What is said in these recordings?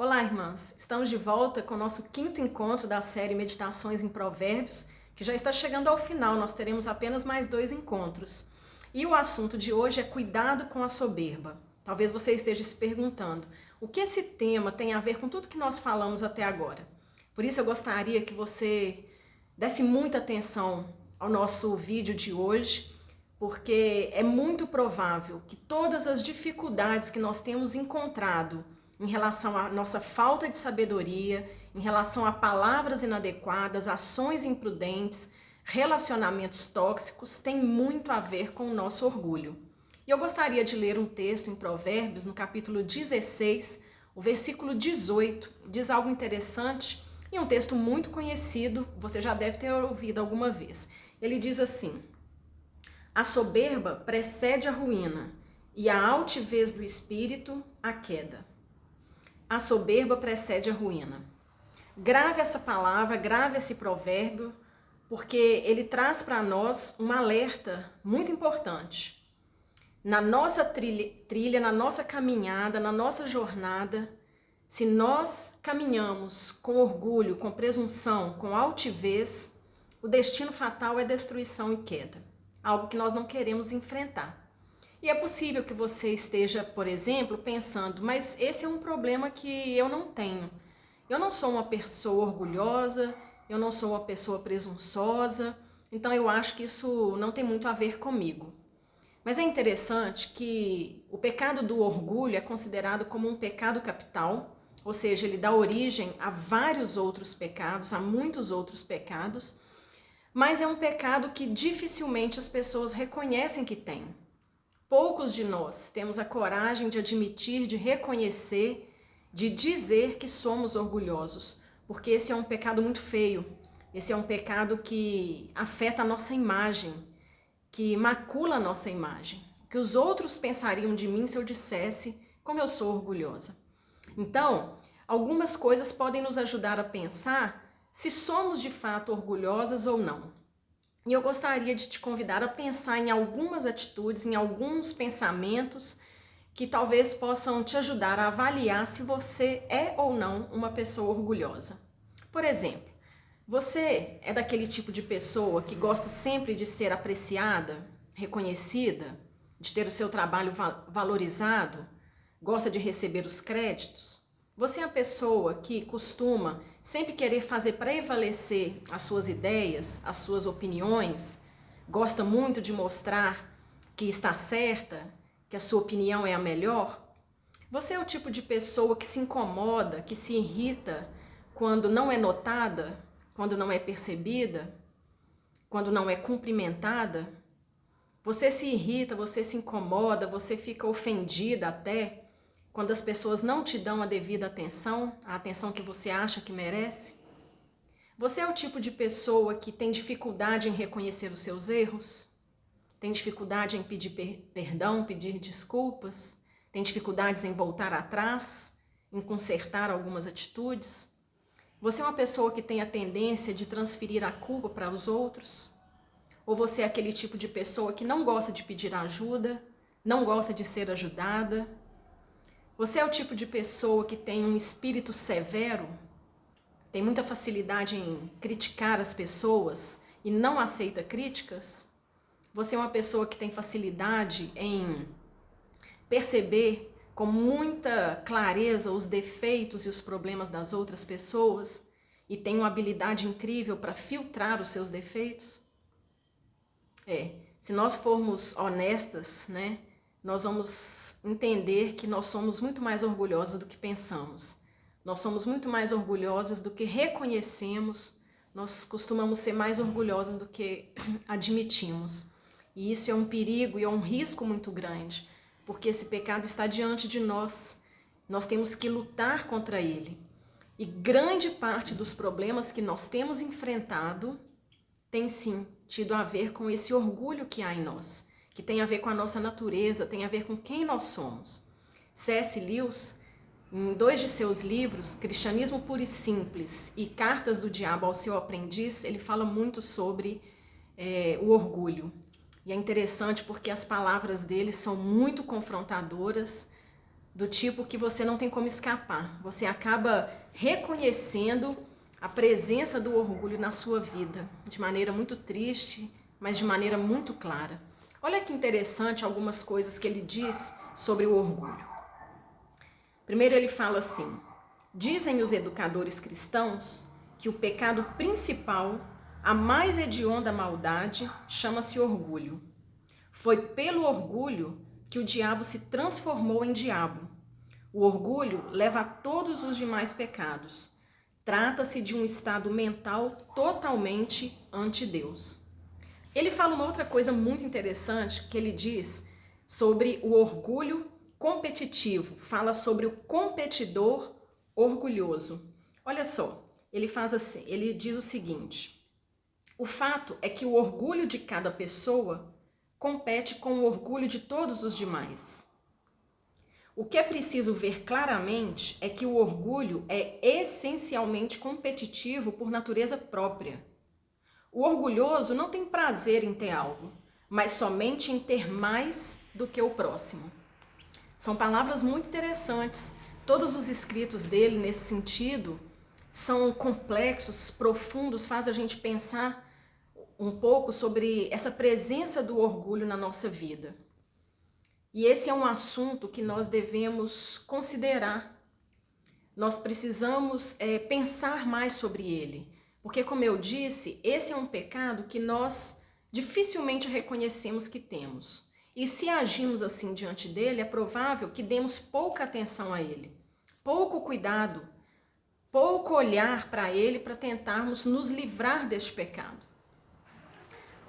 Olá, irmãs! Estamos de volta com o nosso quinto encontro da série Meditações em Provérbios, que já está chegando ao final, nós teremos apenas mais 2 encontros. E o assunto de hoje é cuidado com a soberba. Talvez você esteja se perguntando, o que esse tema tem a ver com tudo que nós falamos até agora? Por isso eu gostaria que você desse muita atenção ao nosso vídeo de hoje, porque é muito provável que todas as dificuldades que nós temos encontrado em relação à nossa falta de sabedoria, em relação a palavras inadequadas, ações imprudentes, relacionamentos tóxicos, tem muito a ver com o nosso orgulho. E eu gostaria de ler um texto em Provérbios, no capítulo 16, o versículo 18, diz algo interessante e um texto muito conhecido, você já deve ter ouvido alguma vez. Ele diz assim: a soberba precede a ruína, e a altivez do espírito a queda. A soberba precede a ruína. Grave essa palavra, grave esse provérbio, porque ele traz para nós um alerta muito importante. Na nossa trilha, na nossa caminhada, na nossa jornada, se nós caminhamos com orgulho, com presunção, com altivez, o destino fatal é destruição e queda, algo que nós não queremos enfrentar. E é possível que você esteja, por exemplo, pensando, mas esse é um problema que eu não tenho. Eu não sou uma pessoa orgulhosa, eu não sou uma pessoa presunçosa, então eu acho que isso não tem muito a ver comigo. Mas é interessante que o pecado do orgulho é considerado como um pecado capital, ou seja, ele dá origem a vários outros pecados, a muitos outros pecados, mas é um pecado que dificilmente as pessoas reconhecem que têm. Poucos de nós temos a coragem de admitir, de reconhecer, de dizer que somos orgulhosos, porque esse é um pecado muito feio, esse é um pecado que afeta a nossa imagem, que macula a nossa imagem. O que os outros pensariam de mim se eu dissesse como eu sou orgulhosa? Então, algumas coisas podem nos ajudar a pensar se somos de fato orgulhosas ou não. E eu gostaria de te convidar a pensar em algumas atitudes, em alguns pensamentos que talvez possam te ajudar a avaliar se você é ou não uma pessoa orgulhosa. Por exemplo, você é daquele tipo de pessoa que gosta sempre de ser apreciada, reconhecida, de ter o seu trabalho valorizado, gosta de receber os créditos? Você é a pessoa que costuma sempre querer fazer prevalecer as suas ideias, as suas opiniões, gosta muito de mostrar que está certa, que a sua opinião é a melhor? Você é o tipo de pessoa que se incomoda, que se irrita quando não é notada, quando não é percebida, quando não é cumprimentada? Você se irrita, você se incomoda, você fica ofendida até quando as pessoas não te dão a devida atenção, a atenção que você acha que merece? Você é o tipo de pessoa que tem dificuldade em reconhecer os seus erros? Tem dificuldade em pedir perdão, pedir desculpas? Tem dificuldades em voltar atrás, em consertar algumas atitudes? Você é uma pessoa que tem a tendência de transferir a culpa para os outros? Ou você é aquele tipo de pessoa que não gosta de pedir ajuda, não gosta de ser ajudada? Você é o tipo de pessoa que tem um espírito severo, tem muita facilidade em criticar as pessoas e não aceita críticas? Você é uma pessoa que tem facilidade em perceber com muita clareza os defeitos e os problemas das outras pessoas e tem uma habilidade incrível para filtrar os seus defeitos? Se nós formos honestas, né? Nós vamos entender que nós somos muito mais orgulhosas do que pensamos. Nós somos muito mais orgulhosas do que reconhecemos. Nós costumamos ser mais orgulhosas do que admitimos. E isso é um perigo e é um risco muito grande, porque esse pecado está diante de nós. Nós temos que lutar contra ele. E grande parte dos problemas que nós temos enfrentado tem sim tido a ver com esse orgulho que há em nós, que tem a ver com a nossa natureza, tem a ver com quem nós somos. C.S. Lewis, em 2 de seus livros, Cristianismo Puro e Simples e Cartas do Diabo ao Seu Aprendiz, ele fala muito sobre o orgulho. E é interessante porque as palavras dele são muito confrontadoras, do tipo que você não tem como escapar. Você acaba reconhecendo a presença do orgulho na sua vida, de maneira muito triste, mas de maneira muito clara. Olha que interessante algumas coisas que ele diz sobre o orgulho. Primeiro ele fala assim: dizem os educadores cristãos que o pecado principal, a mais hedionda maldade, chama-se orgulho. Foi pelo orgulho que o diabo se transformou em diabo. O orgulho leva a todos os demais pecados. Trata-se de um estado mental totalmente anti-Deus. Ele fala uma outra coisa muito interessante que ele diz sobre o orgulho competitivo. Fala sobre o competidor orgulhoso. Olha só, ele faz assim, ele diz o seguinte: o fato é que o orgulho de cada pessoa compete com o orgulho de todos os demais. O que é preciso ver claramente é que o orgulho é essencialmente competitivo por natureza própria. O orgulhoso não tem prazer em ter algo, mas somente em ter mais do que o próximo. São palavras muito interessantes. Todos os escritos dele nesse sentido são complexos, profundos, faz a gente pensar um pouco sobre essa presença do orgulho na nossa vida. E esse é um assunto que nós devemos considerar. Nós precisamos pensar mais sobre ele. Porque, como eu disse, esse é um pecado que nós dificilmente reconhecemos que temos. E se agimos assim diante dele, é provável que demos pouca atenção a ele, pouco cuidado, pouco olhar para ele para tentarmos nos livrar deste pecado.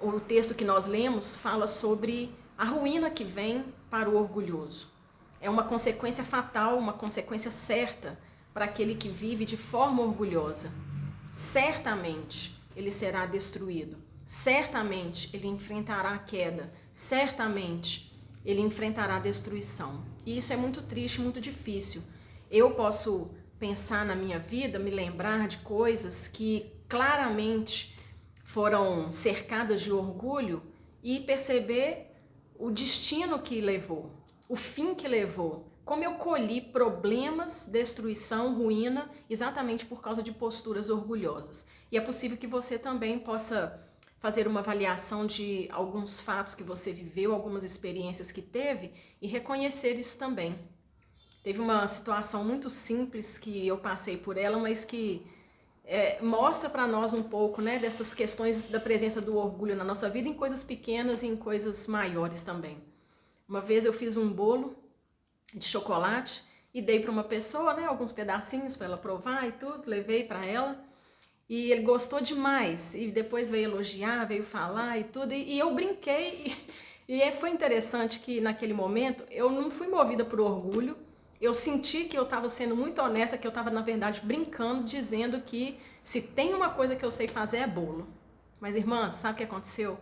O texto que nós lemos fala sobre a ruína que vem para o orgulhoso. É uma consequência fatal, uma consequência certa para aquele que vive de forma orgulhosa. Certamente ele será destruído, certamente ele enfrentará a queda, certamente ele enfrentará a destruição. E isso é muito triste, muito difícil. Eu posso pensar na minha vida, me lembrar de coisas que claramente foram cercadas de orgulho e perceber o destino que levou, o fim que levou. Como eu colhi problemas, destruição, ruína, exatamente por causa de posturas orgulhosas. E é possível que você também possa fazer uma avaliação de alguns fatos que você viveu, algumas experiências que teve e reconhecer isso também. Teve uma situação muito simples que eu passei por ela, mas que mostra para nós um pouco, né, dessas questões da presença do orgulho na nossa vida, em coisas pequenas e em coisas maiores também. Uma vez eu fiz um bolo de chocolate e dei para uma pessoa, né, alguns pedacinhos para ela provar e tudo, levei para ela e ele gostou demais e depois veio elogiar, veio falar e tudo e eu brinquei e foi interessante que naquele momento eu não fui movida por orgulho, eu senti que eu estava sendo muito honesta, que eu estava na verdade brincando, dizendo que se tem uma coisa que eu sei fazer é bolo. Mas irmã, sabe o que aconteceu?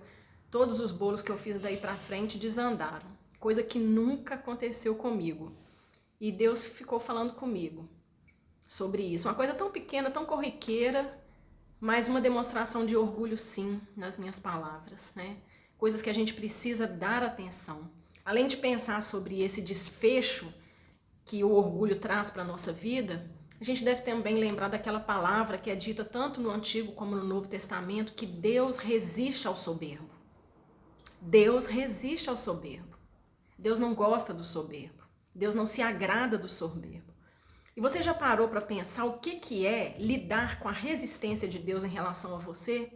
Todos os bolos que eu fiz daí para frente desandaram. Coisa que nunca aconteceu comigo. E Deus ficou falando comigo sobre isso. Uma coisa tão pequena, tão corriqueira, mas uma demonstração de orgulho sim nas minhas palavras, né? Coisas que a gente precisa dar atenção. Além de pensar sobre esse desfecho que o orgulho traz para a nossa vida, a gente deve também lembrar daquela palavra que é dita tanto no Antigo como no Novo Testamento, que Deus resiste ao soberbo. Deus resiste ao soberbo. Deus não gosta do soberbo. Deus não se agrada do soberbo. E você já parou para pensar o que é lidar com a resistência de Deus em relação a você?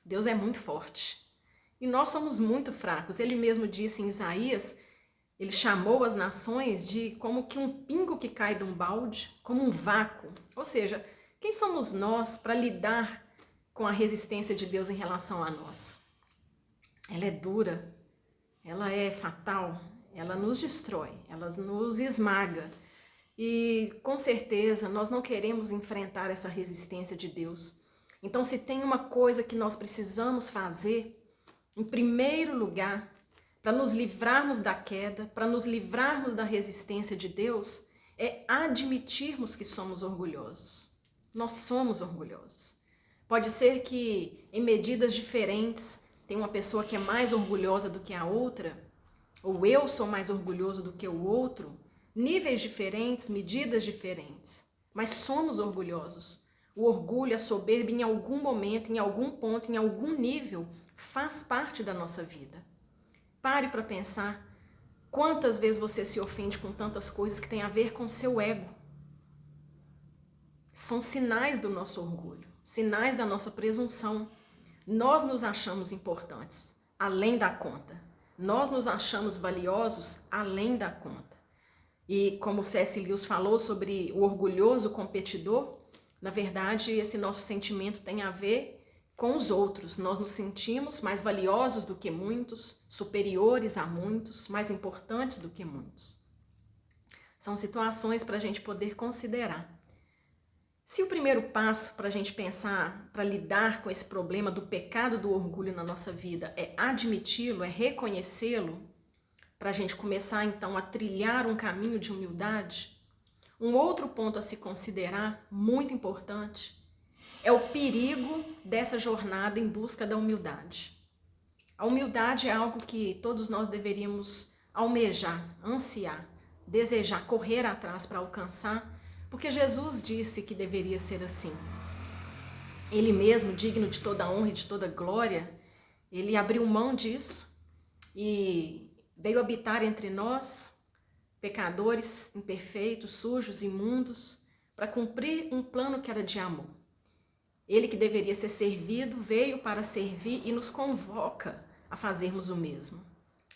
Deus é muito forte. E nós somos muito fracos. Ele mesmo disse em Isaías, ele chamou as nações de como que um pingo que cai de um balde, como um vácuo. Ou seja, quem somos nós para lidar com a resistência de Deus em relação a nós? Ela é dura. Ela é fatal, ela nos destrói, ela nos esmaga. E com certeza nós não queremos enfrentar essa resistência de Deus. Então, se tem uma coisa que nós precisamos fazer, em primeiro lugar, para nos livrarmos da queda, para nos livrarmos da resistência de Deus, é admitirmos que somos orgulhosos. Nós somos orgulhosos. Pode ser que em medidas diferentes, tem uma pessoa que é mais orgulhosa do que a outra, ou eu sou mais orgulhoso do que o outro, níveis diferentes, medidas diferentes, mas somos orgulhosos. O orgulho, a soberba, em algum momento, em algum ponto, em algum nível, faz parte da nossa vida. Pare para pensar quantas vezes você se ofende com tantas coisas que têm a ver com seu ego. São sinais do nosso orgulho, sinais da nossa presunção. Nós nos achamos importantes, além da conta. Nós nos achamos valiosos, além da conta. E como C.S. Lewis falou sobre o orgulhoso competidor, na verdade, esse nosso sentimento tem a ver com os outros. Nós nos sentimos mais valiosos do que muitos, superiores a muitos, mais importantes do que muitos. São situações para a gente poder considerar. Se o primeiro passo para a gente pensar, para lidar com esse problema do pecado do orgulho na nossa vida é admiti-lo, é reconhecê-lo, para a gente começar então a trilhar um caminho de humildade, um outro ponto a se considerar, muito importante, é o perigo dessa jornada em busca da humildade. A humildade é algo que todos nós deveríamos almejar, ansiar, desejar, correr atrás para alcançar, porque Jesus disse que deveria ser assim. Ele mesmo, digno de toda honra e de toda glória, ele abriu mão disso e veio habitar entre nós, pecadores, imperfeitos, sujos, imundos, para cumprir um plano que era de amor. Ele que deveria ser servido, veio para servir e nos convoca a fazermos o mesmo.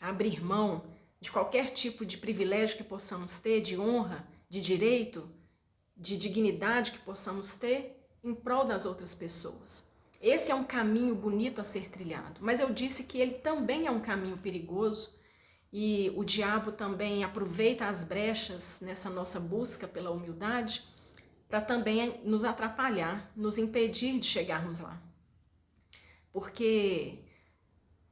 A abrir mão de qualquer tipo de privilégio que possamos ter, de honra, de direito, de dignidade que possamos ter em prol das outras pessoas. Esse é um caminho bonito a ser trilhado, mas eu disse que ele também é um caminho perigoso e o diabo também aproveita as brechas nessa nossa busca pela humildade para também nos atrapalhar, nos impedir de chegarmos lá. Porque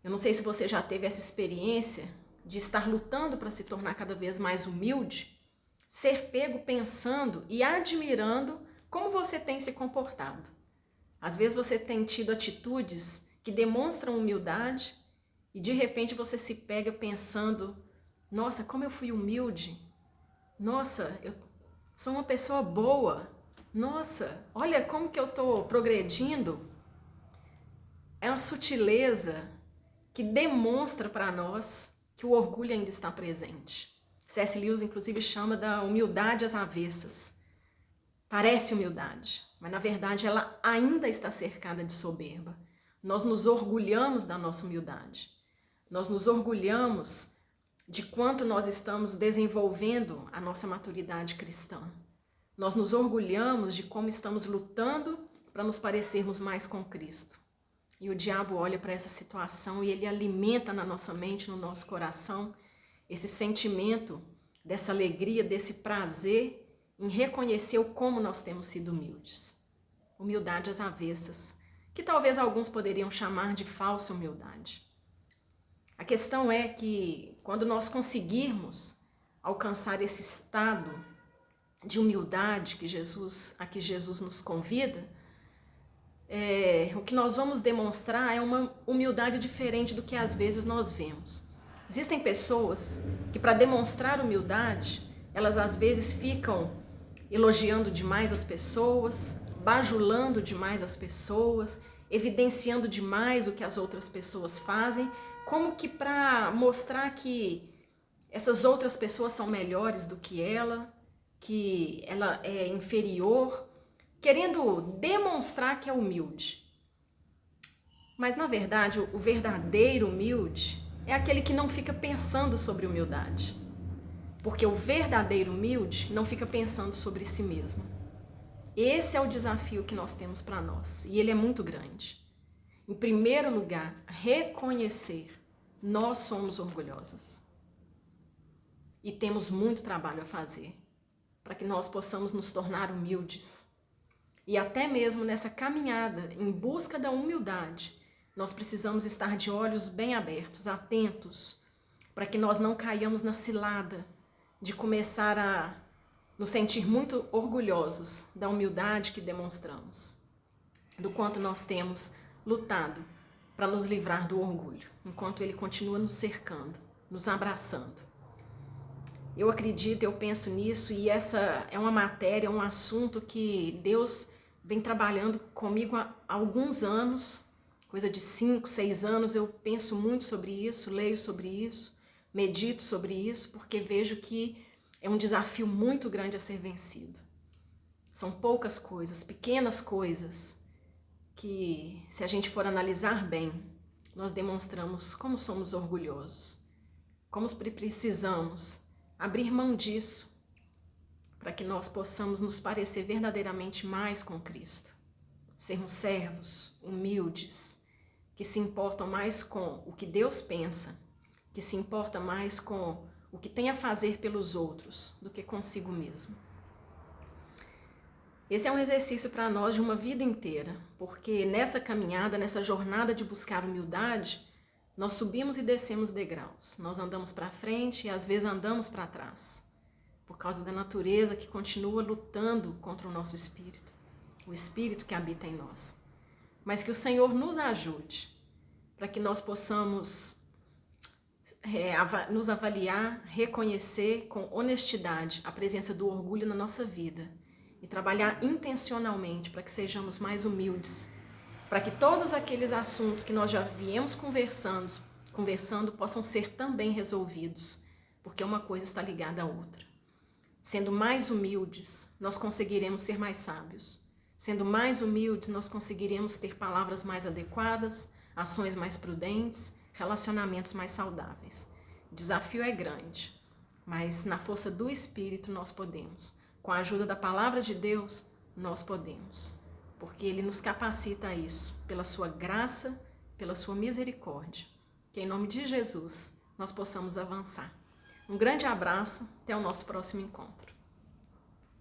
eu não sei se você já teve essa experiência de estar lutando para se tornar cada vez mais humilde, ser pego pensando e admirando como você tem se comportado. Às vezes você tem tido atitudes que demonstram humildade e de repente você se pega pensando, nossa, como eu fui humilde, nossa, eu sou uma pessoa boa, nossa, olha como que eu estou progredindo. É uma sutileza que demonstra para nós que o orgulho ainda está presente. C.S. Lewis, inclusive, chama da humildade às avessas. Parece humildade, mas na verdade ela ainda está cercada de soberba. Nós nos orgulhamos da nossa humildade. Nós nos orgulhamos de quanto nós estamos desenvolvendo a nossa maturidade cristã. Nós nos orgulhamos de como estamos lutando para nos parecermos mais com Cristo. E o diabo olha para essa situação e ele alimenta na nossa mente, no nosso coração, esse sentimento dessa alegria, desse prazer em reconhecer o como nós temos sido humildes. Humildade às avessas, que talvez alguns poderiam chamar de falsa humildade. A questão é que quando nós conseguirmos alcançar esse estado de humildade a que Jesus nos convida, o que nós vamos demonstrar é uma humildade diferente do que às vezes nós vemos. Existem pessoas que, para demonstrar humildade, elas às vezes ficam elogiando demais as pessoas, bajulando demais as pessoas, evidenciando demais o que as outras pessoas fazem, como que para mostrar que essas outras pessoas são melhores do que ela é inferior, querendo demonstrar que é humilde. Mas, na verdade, o verdadeiro humilde é aquele que não fica pensando sobre humildade. Porque o verdadeiro humilde não fica pensando sobre si mesmo. Esse é o desafio que nós temos para nós, e ele é muito grande. Em primeiro lugar, reconhecer, nós somos orgulhosas. E temos muito trabalho a fazer para que nós possamos nos tornar humildes. E até mesmo nessa caminhada em busca da humildade, nós precisamos estar de olhos bem abertos, atentos, para que nós não caiamos na cilada de começar a nos sentir muito orgulhosos da humildade que demonstramos, do quanto nós temos lutado para nos livrar do orgulho, enquanto ele continua nos cercando, nos abraçando. Eu acredito, eu penso nisso, e essa é uma matéria, um assunto que Deus vem trabalhando comigo há alguns anos, coisa de 5, 6 anos. Eu penso muito sobre isso, leio sobre isso, medito sobre isso, porque vejo que é um desafio muito grande a ser vencido. São poucas coisas, pequenas coisas, que se a gente for analisar bem, nós demonstramos como somos orgulhosos, como precisamos abrir mão disso para que nós possamos nos parecer verdadeiramente mais com Cristo. Sermos servos, humildes, que se importam mais com o que Deus pensa, que se importa mais com o que tem a fazer pelos outros do que consigo mesmo. Esse é um exercício para nós de uma vida inteira, porque nessa caminhada, nessa jornada de buscar humildade, nós subimos e descemos degraus, nós andamos para frente e às vezes andamos para trás, por causa da natureza que continua lutando contra o nosso espírito, o espírito que habita em nós. Mas que o Senhor nos ajude, para que nós possamos nos avaliar, reconhecer com honestidade a presença do orgulho na nossa vida e trabalhar intencionalmente para que sejamos mais humildes, para que todos aqueles assuntos que nós já viemos conversando possam ser também resolvidos, porque uma coisa está ligada à outra. Sendo mais humildes, nós conseguiremos ser mais sábios. Sendo mais humildes, nós conseguiremos ter palavras mais adequadas, ações mais prudentes, relacionamentos mais saudáveis. O desafio é grande, mas na força do Espírito nós podemos. Com a ajuda da palavra de Deus, nós podemos. Porque Ele nos capacita a isso, pela sua graça, pela sua misericórdia. Que em nome de Jesus nós possamos avançar. Um grande abraço, até o nosso próximo encontro.